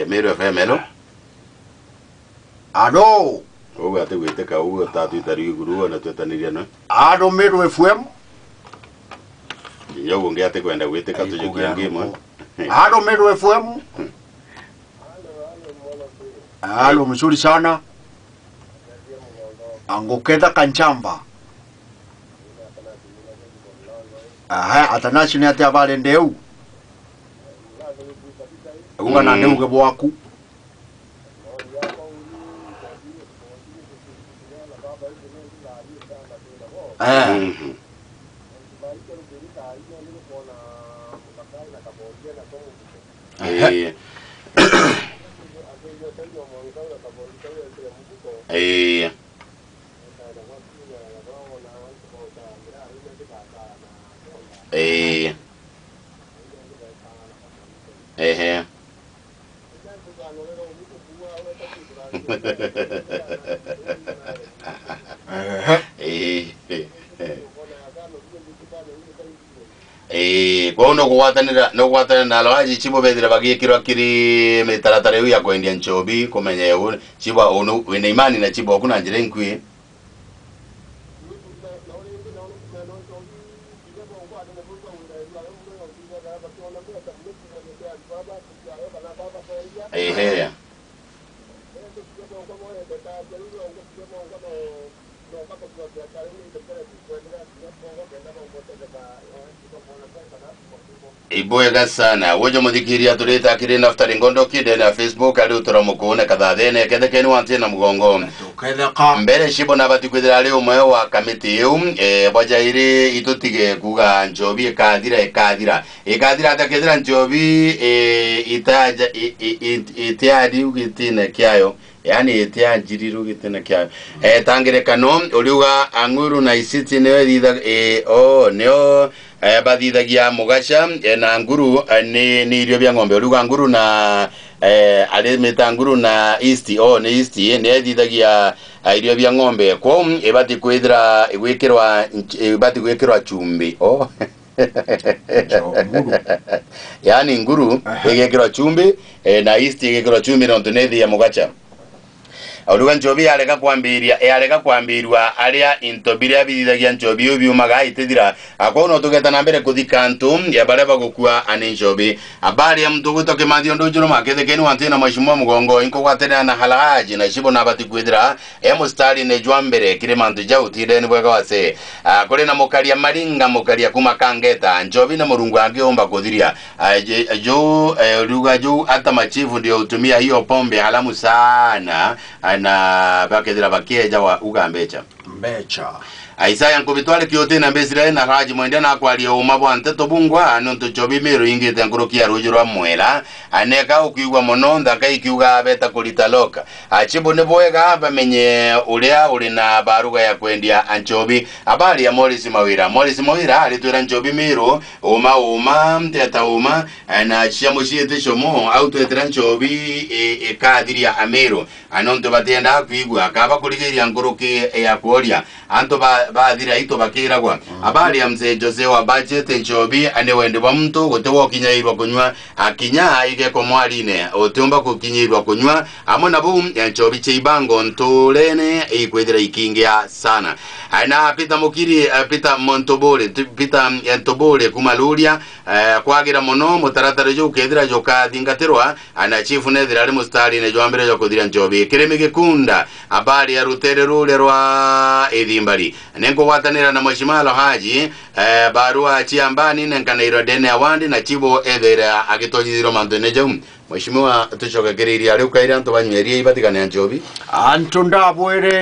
Meru FM hello. Alo. Oga te wete ka uga tatu tari guru na twetaniria no. Alo Meru FM. Yo ongea te kwenda wete ka tujokia ngimo. Alo Meru FM. Alo mzuri sana. Angokeda kanchamba. Atanashi ni ate abale ndeu. Unga na ndeu gebo waku. Kwa no gwatana na lawaji chibo bedira bagie kiro akiri metaratare ya kwendia nchobi kumenya yo chiba ono wene imani na chibo kuna njire nkwi Iboyega sana wojo mudhikiria tureta akire naftari ngondo kide na Facebook ali utoramukune kadhathene kede kenu wantie na mugongo mbere shibo na bati kwithira ali umwe wa kamiti yu bojairi itutige kuga njobi ekadira atakethira njobi itaja itiadi ugitine kyayo yani itianjiriru gitine kyayo tangerekano uliuga anguru na isiti ne thitha neo bathithagia mugaca na nguru ni irio bya ng'ombe uruga nguru na alimeta nguru na east ni east ne thithagia irio bya ng'ombe kwa ibati kwithira ibati gwikirwa chumbi yani nguru igekirwa chumbi na east igekirwa chumbi no tunethia mugaca Auruga njobi yareka kwambirwa aria intobiria bidithagia njobi ubiumaga itithira akono tugeta na mbere kuthikantu ya bareba gukua ani njobi abari ya mtuguto kimathio ndujuru makethe kenu antina mashimo mugongo inko gwatera na halaji na shibo na bati kwithira mustari ne jwambere kire mantu ja utire ni bwega wase kuri na mukaria maringa mukaria kuma kangeta njobi na murungu angeomba kuthiria jo ruga jo hata machifu ndio utumia hiyo pombe halamu sana na bakethira bakieja wa ugambecha mbecha Isaya nkubitwale kyote na mbesira na haji mwende na kwali umabwa nteto bungwa anonto chobi mero ingete nkurukia rujurwa mwela aneka ukiugwa mononda kai kiuga beta kulitaloka achibo ne boyega bamenye ulea ulina baruga ya kwendia anchobi abali ya Morris Mawira alitwera nchobi mero uma mteta uma na chiamushite shomo au twetera nchobi kadiri ya amero anonto batenda kuigwa akaba kuligeria nkuruki ya kuoria anto baadhira ito bakiragwa abali ya mzee Jose wa budget nchobi ane wende wa mtu gotewo kinyairwa kunywa akinya ige ko mwaline otumba kukinyirwa kunywa amona boom ya nchobi cheibango ntolene ikwedera ikingia sana ana pita mukiri pita montobole pita ntobole kumaluria kwagira mono mutaratare jo kedira joka dingaterwa ana chifu nedira ali mustari ne joambere jo kodira nchobi kiremege kunda abali ya rutere rule rwa edimbali nengo watanira na mheshimiwa Haji barua chiambani nenkanairo dene awandi na chibo edera agitonyiro mandonejo mheshimiwa tuchoka geriri ali ukaira anto banyeria ibatikane nchobi anto ndabwere